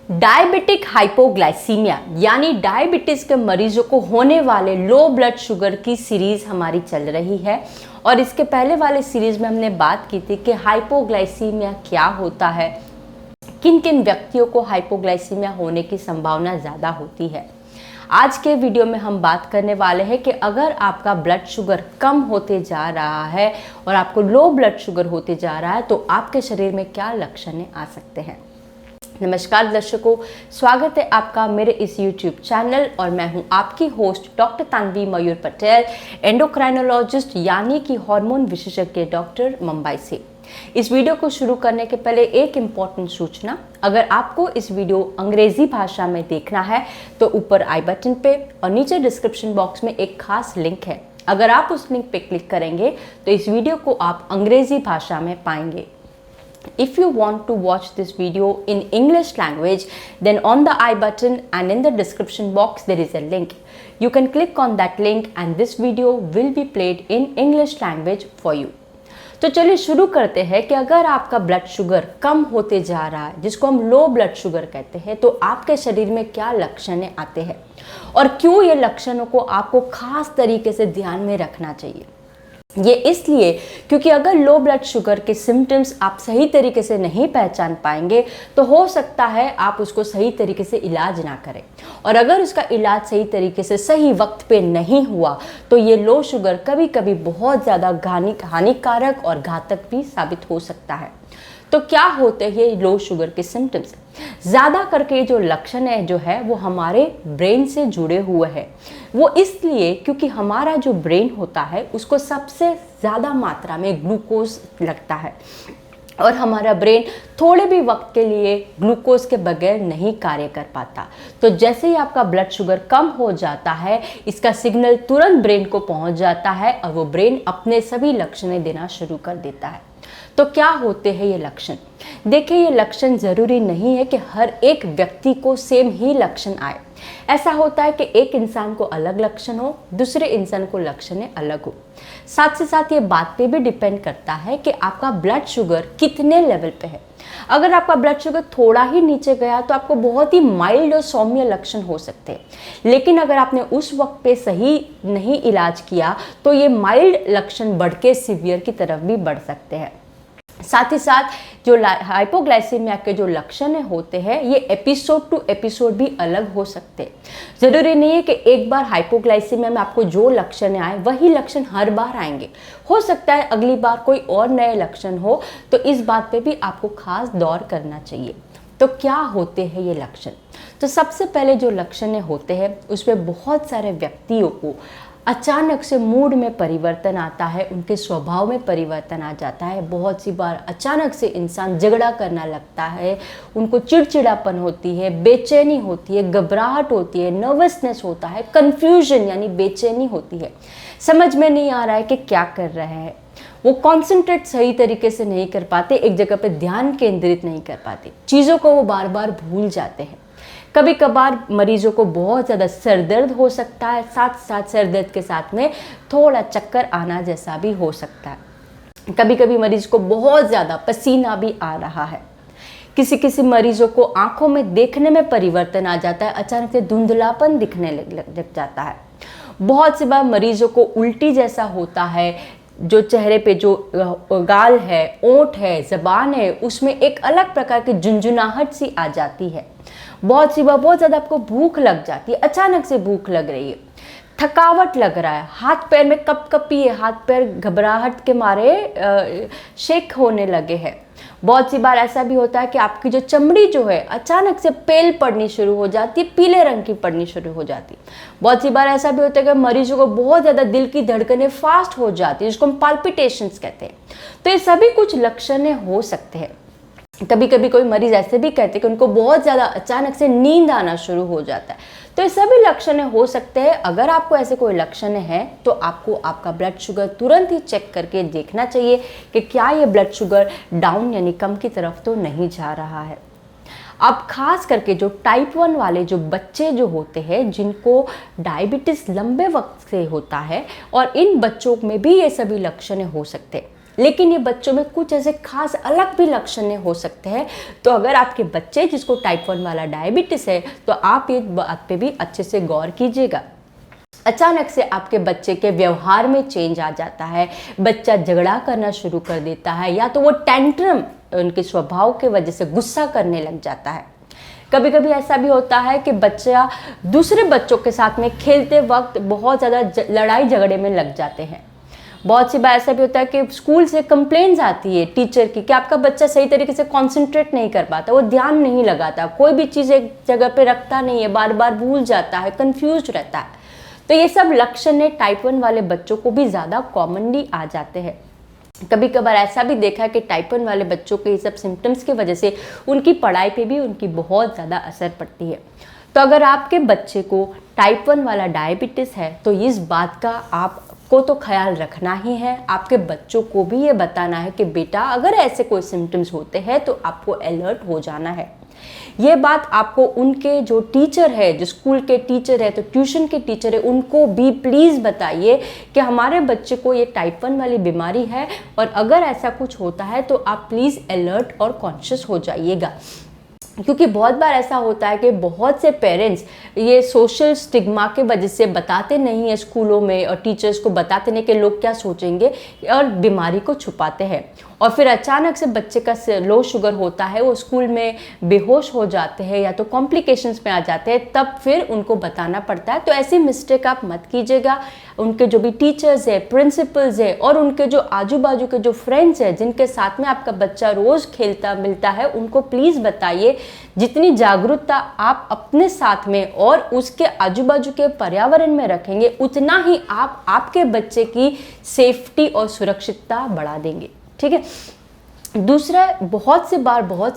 Diabetic hypoglycaemia यानी diabetes के मरीजों को होने वाले लो ब्लड शुगर की सीरीज हमारी चल रही है। और इसके पहले वाले सीरीज में हमने बात की थी कि हाइपोग्लाइसीमिया क्या होता है, किन किन व्यक्तियों को हाइपोग्लाइसीमिया होने की संभावना ज़्यादा होती है। आज के वीडियो में हम बात करने वाले हैं कि अगर आपका ब्लड शुगर कम होते जा रहा है और आपको लो ब्लड शुगर होते जा रहा है तो आपके शरीर में क्या लक्षण आ सकते हैं। नमस्कार दर्शकों, स्वागत है आपका मेरे इस YouTube चैनल और मैं हूं आपकी होस्ट डॉक्टर तानवी मयूर पटेल, एंडोक्राइनोलॉजिस्ट यानी कि हार्मोन विशेषज्ञ डॉक्टर, मुंबई से। इस वीडियो को शुरू करने के पहले एक इम्पॉर्टेंट सूचना, अगर आपको इस वीडियो अंग्रेजी भाषा में देखना है तो ऊपर आई बटन पे और नीचे डिस्क्रिप्शन बॉक्स में एक खास लिंक है। अगर आप उस लिंक पे क्लिक करेंगे तो इस वीडियो को आप अंग्रेजी भाषा में पाएंगे। If you want to watch this video in English language, then on the I button and in the description box there is a link. You can click on that link and this video will be played in English language for you. तो चलिए शुरू करते हैं कि अगर आपका blood sugar कम होते जा रहा है, जिसको हम लो ब्लड शुगर कहते हैं, तो आपके शरीर में क्या लक्षण आते हैं और क्यों ये लक्षणों को आपको खास तरीके से ध्यान में रखना चाहिए। ये इसलिए क्योंकि अगर लो ब्लड शुगर के सिम्टम्स आप सही तरीके से नहीं पहचान पाएंगे तो हो सकता है आप उसको सही तरीके से इलाज ना करें, और अगर उसका इलाज सही तरीके से सही वक्त पे नहीं हुआ तो ये लो शुगर कभी कभी बहुत ज़्यादा हानिकारक और घातक भी साबित हो सकता है। तो क्या होते हैं ये लो शुगर के सिम्टम्स? ज़्यादा करके जो लक्षण है वो हमारे ब्रेन से जुड़े हुए हैं। वो इसलिए क्योंकि हमारा जो ब्रेन होता है उसको सबसे ज़्यादा मात्रा में ग्लूकोज लगता है और हमारा ब्रेन थोड़े भी वक्त के लिए ग्लूकोज के बगैर नहीं कार्य कर पाता। तो जैसे ही आपका ब्लड शुगर कम हो जाता है, इसका सिग्नल तुरंत ब्रेन को पहुंच जाता है और वो ब्रेन अपने सभी लक्षण देना शुरू कर देता है। तो क्या होते हैं ये लक्षण? देखिए, ये लक्षण ज़रूरी नहीं है कि हर एक व्यक्ति को सेम ही लक्षण आए। ऐसा होता है कि एक इंसान को अलग लक्षण हो, दूसरे इंसान को लक्षण अलग हो। साथ से साथ ये बात पे भी डिपेंड करता है कि आपका ब्लड शुगर कितने लेवल पे है। अगर आपका ब्लड शुगर थोड़ा ही नीचे गया तो आपको बहुत ही माइल्ड और सौम्य लक्षण हो सकते हैं, लेकिन अगर आपने उस वक्त पे सही नहीं इलाज किया तो ये माइल्ड लक्षण बढ़ के सीवियर की तरफ भी बढ़ सकते हैं। साथ ही साथ जो हाइपोग्लाइसीमिया के जो लक्षण होते हैं ये एपिसोड टू एपिसोड भी अलग हो सकते हैं। ज़रूरी नहीं है कि एक बार हाइपोग्लाइसीमिया में आपको जो लक्षण आए वही लक्षण हर बार आएंगे। हो सकता है अगली बार कोई और नए लक्षण हो, तो इस बात पे भी आपको खास गौर करना चाहिए। तो क्या होते हैं ये लक्षण? तो सबसे पहले जो लक्षण होते हैं उसमें बहुत सारे व्यक्तियों को अचानक से मूड में परिवर्तन आता है, उनके स्वभाव में परिवर्तन आ जाता है। बहुत सी बार अचानक से इंसान झगड़ा करना लगता है, उनको चिड़चिड़ापन होती है, बेचैनी होती है, घबराहट होती है, नर्वसनेस होता है, कंफ्यूजन यानी बेचैनी होती है। समझ में नहीं आ रहा है कि क्या कर रहे हैं, वो कॉन्सेंट्रेट सही तरीके से नहीं कर पाते, एक जगह पे ध्यान केंद्रित नहीं कर पाते, चीज़ों को वो बार बार भूल जाते हैं। कभी कभार मरीजों को बहुत ज़्यादा सर दर्द हो सकता है, साथ साथ सर दर्द के साथ में थोड़ा चक्कर आना जैसा भी हो सकता है। कभी कभी मरीज को बहुत ज़्यादा पसीना भी आ रहा है। किसी किसी मरीजों को आंखों में देखने में परिवर्तन आ जाता है, अचानक से धुंधलापन दिखने लग जाता है। बहुत सी बार मरीजों को उल्टी जैसा होता है, जो चेहरे पे जो गाल है, ओंठ है, ज़बान है, उसमें एक अलग प्रकार की झुंझुनाहट सी आ जाती है। बहुत सी बार बहुत ज़्यादा आपको भूख लग जाती है, अचानक से भूख लग रही है, थकावट लग रहा है, हाथ पैर में कपकपी है, हाथ पैर घबराहट के मारे शेक होने लगे हैं। बहुत सी बार ऐसा भी होता है कि आपकी जो चमड़ी जो है अचानक से पेल पड़नी शुरू हो जाती है, पीले रंग की पड़नी शुरू हो जाती है। बहुत सी बार ऐसा भी होता है कि मरीजों को बहुत ज़्यादा दिल की धड़कनें फास्ट हो जाती है, जिसको हम पाल्पिटेशंस कहते हैं। तो ये सभी कुछ लक्षण हो सकते हैं। कभी कभी कोई मरीज ऐसे भी कहते हैं कि उनको बहुत ज़्यादा अचानक से नींद आना शुरू हो जाता है। तो ये सभी लक्षण हो सकते हैं। अगर आपको ऐसे कोई लक्षण है तो आपको आपका ब्लड शुगर तुरंत ही चेक करके देखना चाहिए कि क्या ये ब्लड शुगर डाउन यानी कम की तरफ तो नहीं जा रहा है। अब खास करके जो टाइप 1 वाले जो बच्चे जो होते हैं, जिनको डायबिटीज़ लंबे वक्त से होता है, और इन बच्चों में भी ये सभी लक्षण हो सकते हैं। लेकिन ये बच्चों में कुछ ऐसे खास अलग भी लक्षण हो सकते हैं। तो अगर आपके बच्चे जिसको टाइप 1 वाला डायबिटीज़ है तो आप ये बात पे भी अच्छे से गौर कीजिएगा। अचानक से आपके बच्चे के व्यवहार में चेंज आ जाता है, बच्चा झगड़ा करना शुरू कर देता है, या तो वो टेंट्रम उनके स्वभाव के वजह से गुस्सा करने लग जाता है। कभी कभी ऐसा भी होता है कि बच्चा दूसरे बच्चों के साथ में खेलते वक्त बहुत ज़्यादा लड़ाई झगड़े में लग जाते हैं। बहुत सी बार ऐसा भी होता है कि स्कूल से कंप्लेंट्स आती है टीचर की कि आपका बच्चा सही तरीके से कंसंट्रेट नहीं कर पाता, वो ध्यान नहीं लगाता, कोई भी चीज़ एक जगह पे रखता नहीं है, बार बार भूल जाता है, कंफ्यूज रहता है। तो ये सब लक्षण टाइप 1 वाले बच्चों को भी ज़्यादा कॉमनली आ जाते हैं। कभी कभार ऐसा भी देखा है कि टाइप 1 वाले बच्चों के ये सब सिम्टम्स की वजह से उनकी पढ़ाई पे भी उनकी बहुत ज़्यादा असर पड़ती है। तो अगर आपके बच्चे को टाइप 1 वाला डायबिटीज़ है तो इस बात का आपको तो ख्याल रखना ही है, आपके बच्चों को भी ये बताना है कि बेटा अगर ऐसे कोई सिम्टम्स होते हैं तो आपको अलर्ट हो जाना है। ये बात आपको उनके जो टीचर है, जो स्कूल के टीचर है, तो ट्यूशन के टीचर है, उनको भी प्लीज़ बताइए कि हमारे बच्चे को ये टाइप 1 वाली बीमारी है और अगर ऐसा कुछ होता है तो आप प्लीज़ अलर्ट और कॉन्शियस हो जाइएगा। क्योंकि बहुत बार ऐसा होता है कि बहुत से पेरेंट्स ये सोशल स्टिग्मा के वजह से बताते नहीं है स्कूलों में और टीचर्स को बताते नहीं कि लोग क्या सोचेंगे, और बीमारी को छुपाते हैं। और फिर अचानक से बच्चे का लो शुगर होता है, वो स्कूल में बेहोश हो जाते हैं या तो कॉम्प्लिकेशंस में आ जाते हैं, तब फिर उनको बताना पड़ता है। तो ऐसी मिस्टेक आप मत कीजिएगा। उनके जो भी टीचर्स है, प्रिंसिपल्स है और उनके जो आजू बाजू के जो फ्रेंड्स हैं जिनके साथ में आपका बच्चा रोज़ खेलता मिलता है, उनको प्लीज़ बताइए। जितनी जागरूकता आप अपने साथ में और उसके आजू बाजू के पर्यावरण में रखेंगे, उतना ही आप आपके बच्चे की सेफ्टी और सुरक्षितता बढ़ा देंगे। ठीक है। दूसरा, बहुत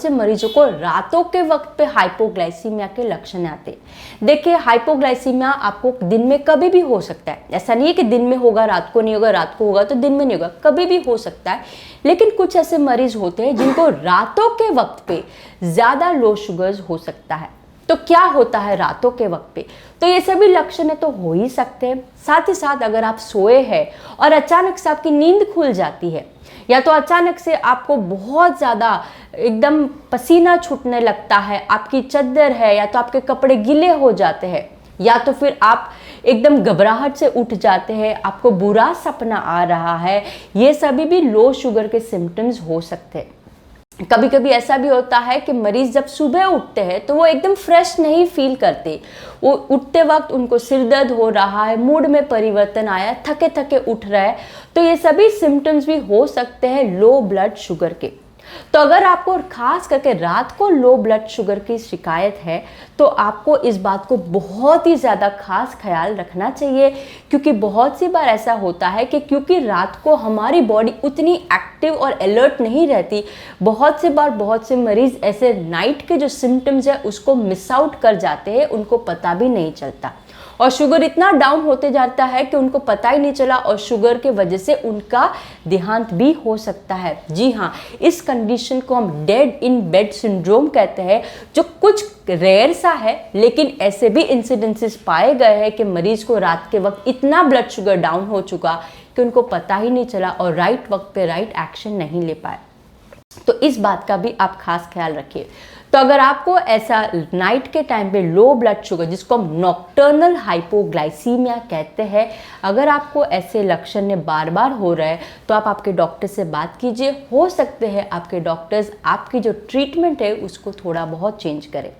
से मरीजों को रातों के वक्त पे हाइपोग्लाइसीमिया के लक्षण आते हैं। देखिए, हाइपोग्लाइसीमिया आपको दिन में कभी भी हो सकता है। ऐसा नहीं है कि दिन में होगा रात को नहीं होगा, रात को होगा तो दिन में नहीं होगा, कभी भी हो सकता है। लेकिन कुछ ऐसे मरीज होते हैं जिनको रातों के वक्त पे ज़्यादा लो शुगर्स हो सकता है। तो क्या होता है रातों के वक्त पे? तो ये सभी लक्षण तो हो ही सकते हैं। साथ ही साथ अगर आप सोए हैं और अचानक से आपकी नींद खुल जाती है, या तो अचानक से आपको बहुत ज़्यादा एकदम पसीना छूटने लगता है, आपकी चद्दर है या तो आपके कपड़े गीले हो जाते हैं, या तो फिर आप एकदम घबराहट से उठ जाते हैं, आपको बुरा सपना आ रहा है, ये सभी भी लो शुगर के सिम्टम्स हो सकते हैं। कभी कभी ऐसा भी होता है कि मरीज जब सुबह उठते हैं तो वो एकदम फ्रेश नहीं फील करते। वो उठते वक्त उनको सिर दर्द हो रहा है, मूड में परिवर्तन आया, थके थके उठ रहा है। तो ये सभी सिम्टम्स भी हो सकते हैं लो ब्लड शुगर के। तो अगर आपको खास करके रात को लो ब्लड शुगर की शिकायत है तो आपको इस बात को बहुत ही ज़्यादा खास ख्याल रखना चाहिए। क्योंकि बहुत सी बार ऐसा होता है कि क्योंकि रात को हमारी बॉडी उतनी एक्टिव और अलर्ट नहीं रहती, बहुत से मरीज ऐसे नाइट के जो सिम्टम्स है उसको मिस आउट कर जाते हैं, उनको पता भी नहीं चलता और शुगर इतना डाउन होते जाता है कि उनको पता ही नहीं चला और शुगर के वजह से उनका देहांत भी हो सकता है। जी हाँ, इस कंडीशन को हम डेड इन बेड सिंड्रोम कहते हैं, जो कुछ रेयर सा है, लेकिन ऐसे भी इंसिडेंसेस पाए गए हैं कि मरीज को रात के वक्त इतना ब्लड शुगर डाउन हो चुका कि उनको पता ही नहीं चला और राइट वक्त पे राइट एक्शन नहीं ले पाए। तो इस बात का भी आप खास ख्याल रखिए। तो अगर आपको ऐसा नाइट के टाइम पे लो ब्लड शुगर, जिसको हम नॉक्टर्नल हाइपोग्लाइसीमिया कहते हैं, अगर आपको ऐसे लक्षण बार बार हो रहे हैं तो आप आपके डॉक्टर से बात कीजिए। हो सकते हैं आपके डॉक्टर्स आपकी जो ट्रीटमेंट है उसको थोड़ा बहुत चेंज करें।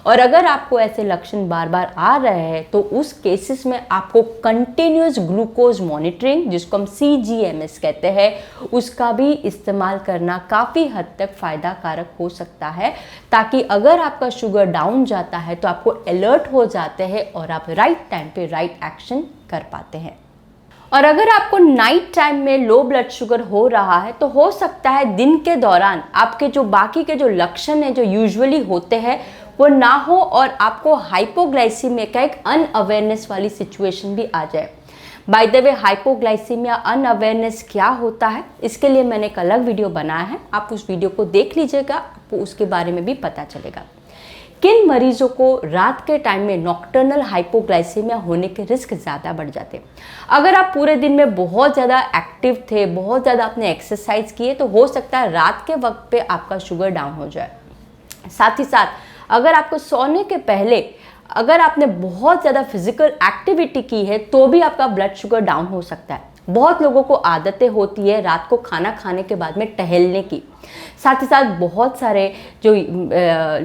और अगर आपको ऐसे लक्षण बार बार आ रहे हैं तो उस केसेस में आपको कंटिन्यूस ग्लूकोज मॉनिटरिंग, जिसको हम CGMS कहते हैं, उसका भी इस्तेमाल करना काफ़ी हद तक फ़ायदा कारक हो सकता है, ताकि अगर आपका शुगर डाउन जाता है तो आपको अलर्ट हो जाते हैं और आप राइट टाइम पे राइट एक्शन कर पाते हैं। और अगर आपको नाइट टाइम में लो ब्लड शुगर हो रहा है तो हो सकता है दिन के दौरान आपके जो बाकी के जो लक्षण हैं जो यूजुअली होते हैं वो ना हो और आपको हाइपोग्लाइसीमिया का एक अनअवेयरनेस वाली सिचुएशन भी आ जाए। By the way, hypoglycaemia unawareness क्या होता है, इसके लिए मैंने एक अलग वीडियो बनाया है, आप उस वीडियो को देख लीजिएगा, आपको उसके बारे में भी पता चलेगा। किन मरीजों को रात के टाइम में नॉक्टर्नल हाइपोग्लाइसीमिया होने के रिस्क ज़्यादा बढ़ जाते हैं। अगर आप पूरे दिन में बहुत ज़्यादा एक्टिव थे, बहुत ज़्यादा आपने एक्सरसाइज किए, तो हो सकता है रात के वक्त पे आपका शुगर डाउन हो जाए। साथ ही साथ अगर आपको सोने के पहले अगर आपने बहुत ज़्यादा फिजिकल एक्टिविटी की है तो भी आपका ब्लड शुगर डाउन हो सकता है। बहुत लोगों को आदतें होती है रात को खाना खाने के बाद में टहलने की। साथ ही साथ बहुत सारे जो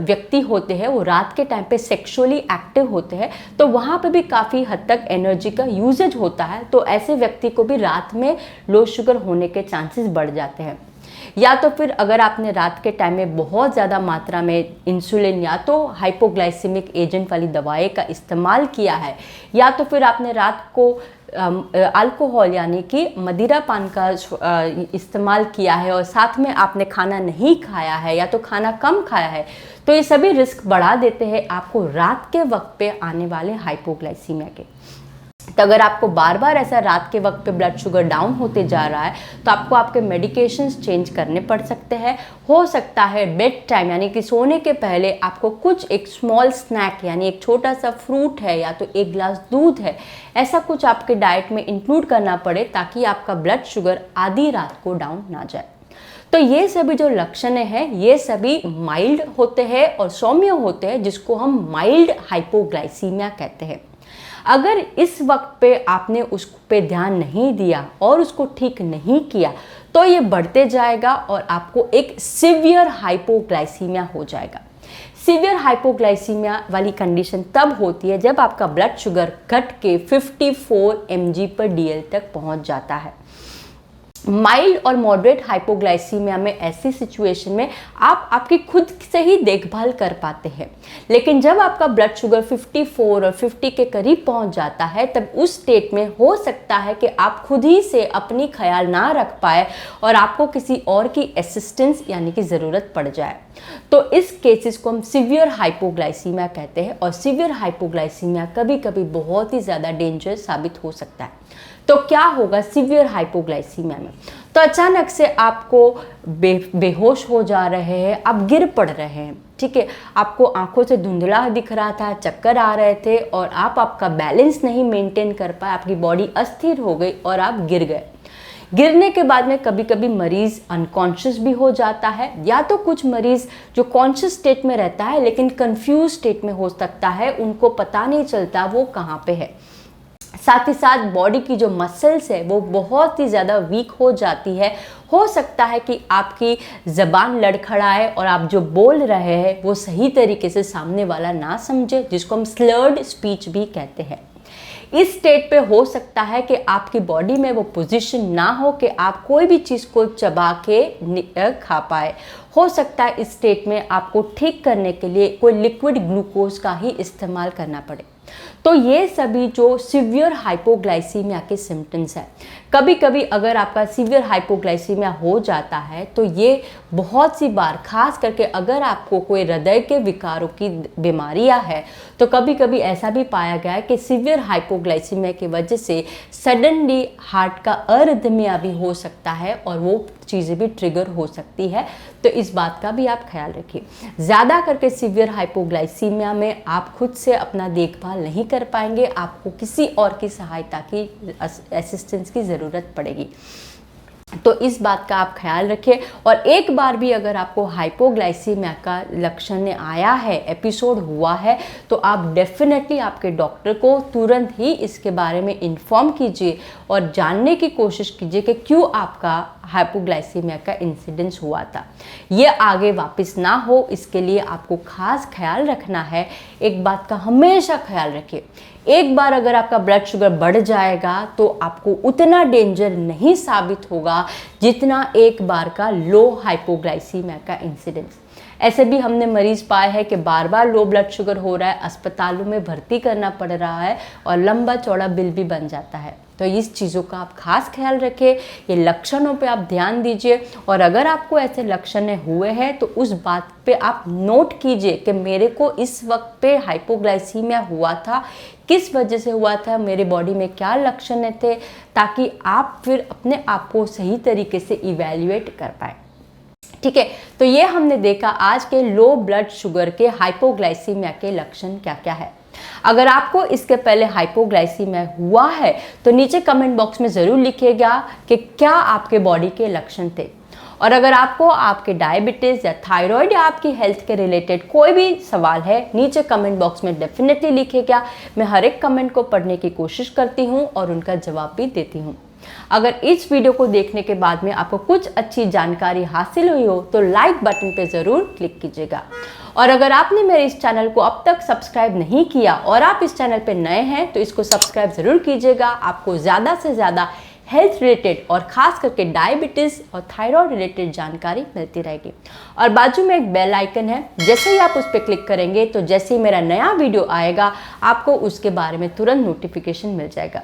व्यक्ति होते हैं वो रात के टाइम पे सेक्सुअली एक्टिव होते हैं, तो वहाँ पे भी काफ़ी हद तक एनर्जी का यूजेज होता है, तो ऐसे व्यक्ति को भी रात में लो शुगर होने के चांसेस बढ़ जाते हैं। या तो फिर अगर आपने रात के टाइम में बहुत ज़्यादा मात्रा में इंसुलिन या तो हाइपोग्लाइसेमिक एजेंट वाली दवाएं का इस्तेमाल किया है, या तो फिर आपने रात को अल्कोहल यानी कि मदिरा पान का इस्तेमाल किया है और साथ में आपने खाना नहीं खाया है या तो खाना कम खाया है, तो ये सभी रिस्क बढ़ा देते हैं आपको रात के वक्त पे आने वाले हाइपोग्लाइसीमिया के। तो अगर आपको बार बार ऐसा रात के वक्त पे ब्लड शुगर डाउन होते जा रहा है तो आपको आपके मेडिकेशंस चेंज करने पड़ सकते हैं। हो सकता है बेड टाइम यानी कि सोने के पहले आपको कुछ एक स्मॉल स्नैक यानी एक छोटा सा फ्रूट है या तो एक ग्लास दूध है, ऐसा कुछ आपके डाइट में इंक्लूड करना पड़े ताकि आपका ब्लड शुगर आधी रात को डाउन ना जाए। तो ये सभी जो लक्षण हैं ये सभी माइल्ड होते हैं और सौम्य होते हैं, जिसको हम माइल्ड हाइपोग्लाइसीमिया कहते हैं। अगर इस वक्त पे आपने उस पे ध्यान नहीं दिया और उसको ठीक नहीं किया तो ये बढ़ते जाएगा और आपको एक सिवियर हाइपोग्लाइसीमिया हो जाएगा। सिवियर हाइपोग्लाइसीमिया वाली कंडीशन तब होती है जब आपका ब्लड शुगर घट के 54 mg/dl तक पहुंच जाता है। माइल्ड और मॉडरेट हाइपोग्लाइसीमिया में ऐसी सिचुएशन में आप आपकी खुद से ही देखभाल कर पाते हैं, लेकिन जब आपका ब्लड शुगर 54 और 50 के करीब पहुंच जाता है तब उस स्टेट में हो सकता है कि आप खुद ही से अपनी ख्याल ना रख पाए और आपको किसी और की असिस्टेंस यानी कि ज़रूरत पड़ जाए। तो इस केसेस को हम सिवियर हाइपोग्लाइसीमिया कहते हैं और सिवियर हाइपोग्लाइसीमिया कभी कभी बहुत ही ज़्यादा डेंजर साबित हो सकता है। तो क्या होगा सिवियर हाइपोग्लाइसीमिया में? तो अचानक से आपको बेहोश हो जा रहे हैं, आप गिर पड़ रहे हैं, ठीक है, आपको आंखों से धुंधला दिख रहा था, चक्कर आ रहे थे और आप आपका बैलेंस नहीं मेंटेन कर पाए, आपकी बॉडी अस्थिर हो गई और आप गिर गए। गिरने के बाद में कभी कभी मरीज अनकॉन्शियस भी हो जाता है, या तो कुछ मरीज जो कॉन्शियस स्टेट में रहता है लेकिन कंफ्यूज स्टेट में हो सकता है, उनको पता नहीं चलता वो कहाँ पे है। साथ ही साथ बॉडी की जो मसल्स है वो बहुत ही ज़्यादा वीक हो जाती है। हो सकता है कि आपकी ज़बान लड़खड़ाए और आप जो बोल रहे हैं वो सही तरीके से सामने वाला ना समझे, जिसको हम स्लर्ड स्पीच भी कहते हैं। इस स्टेट पे हो सकता है कि आपकी बॉडी में वो पोजीशन ना हो कि आप कोई भी चीज़ को चबा के खा पाए। हो सकता है इस स्टेट में आपको ठीक करने के लिए कोई लिक्विड ग्लूकोज का ही इस्तेमाल करना पड़े। तो ये सभी जो सिवियर हाइपोग्लाइसीमिया के सिम्टम्स हैं। कभी कभी अगर आपका सिवियर हाइपोग्लाइसीमिया हो जाता है तो ये बहुत सी बार, खास करके अगर आपको कोई हृदय के विकारों की बीमारियां है, तो कभी कभी ऐसा भी पाया गया है कि सिवियर हाइपोग्लाइसीमिया की वजह से सडनली हार्ट का अरिथमिया भी हो सकता है और वो चीज़ें भी ट्रिगर हो सकती है। तो इस बात का भी आप ख्याल रखिए। ज़्यादा करके सिवियर हाइपोग्लाइसीमिया में आप खुद से अपना देखभाल नहीं कर पाएंगे, आपको किसी और की सहायता की असिस्टेंस की ज़रूरत पड़ेगी। तो इस बात का आप ख्याल रखिए। और एक बार भी अगर आपको हाइपोग्लाइसीमिया का लक्षण आया है, एपिसोड हुआ है, तो आप डेफिनेटली आपके डॉक्टर को तुरंत ही इसके बारे में इन्फॉर्म कीजिए और जानने की कोशिश कीजिए कि क्यों आपका हाइपोग्लाइसीमिया का इंसिडेंस हुआ था। ये आगे वापस ना हो, इसके लिए आपको खास ख्याल रखना है। एक बात का हमेशा ख्याल रखिए, एक बार अगर आपका ब्लड शुगर बढ़ जाएगा तो आपको उतना डेंजर नहीं साबित होगा जितना एक बार का लो हाइपोग्लाइसीमिया का इंसिडेंस। ऐसे भी हमने मरीज पाए हैं कि बार बार लो ब्लड शुगर हो रहा है, अस्पतालों में भर्ती करना पड़ रहा है और लंबा चौड़ा बिल भी बन जाता है। तो इस चीज़ों का आप खास ख्याल रखें, ये लक्षणों पे आप ध्यान दीजिए और अगर आपको ऐसे लक्षण हुए हैं तो उस बात पे आप नोट कीजिए कि मेरे को इस वक्त पे हाइपोग्लाइसीमिया हुआ था, किस वजह से हुआ था, मेरे बॉडी में क्या लक्षण थे, ताकि आप फिर अपने आप को सही तरीके से इवैल्यूएट कर पाए। ठीक है, तो ये हमने देखा आज के लो ब्लड शुगर के हाइपोग्लाइसीमिया के लक्षण क्या क्या है। अगर आपको इसके पहले हाइपोग्लाइसीमिया हुआ है तो नीचे कमेंट बॉक्स में ज़रूर लिखिएगा कि क्या आपके बॉडी के लक्षण थे। और अगर आपको आपके डायबिटीज़ या थायराइड या आपकी हेल्थ के रिलेटेड कोई भी सवाल है, नीचे कमेंट बॉक्स में डेफिनेटली लिखिएगा। मैं हर एक कमेंट को पढ़ने की कोशिश करती हूँ और उनका जवाब भी देती हूँ। अगर इस वीडियो को देखने के बाद में आपको कुछ अच्छी जानकारी हासिल हुई हो तो लाइक बटन पे ज़रूर क्लिक कीजिएगा। और अगर आपने मेरे इस चैनल को अब तक सब्सक्राइब नहीं किया और आप इस चैनल पे नए हैं तो इसको सब्सक्राइब ज़रूर कीजिएगा। आपको ज़्यादा से ज़्यादा हेल्थ रिलेटेड और ख़ास करके डायबिटीज़ और थायराइड रिलेटेड जानकारी मिलती रहेगी। और बाजू में एक बेल आइकन है, जैसे ही आप उस पर क्लिक करेंगे तो जैसे ही मेरा नया वीडियो आएगा आपको उसके बारे में तुरंत नोटिफिकेशन मिल जाएगा।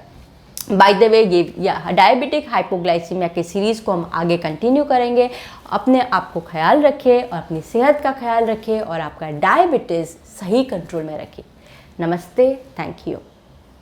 बाय द वे, ये डायबिटिक हाइपोग्लाइसीमिया के सीरीज़ को हम आगे कंटिन्यू करेंगे। अपने आप को ख्याल रखें और अपनी सेहत का ख्याल रखें और आपका डायबिटीज़ सही कंट्रोल में रखें। नमस्ते, थैंक यू।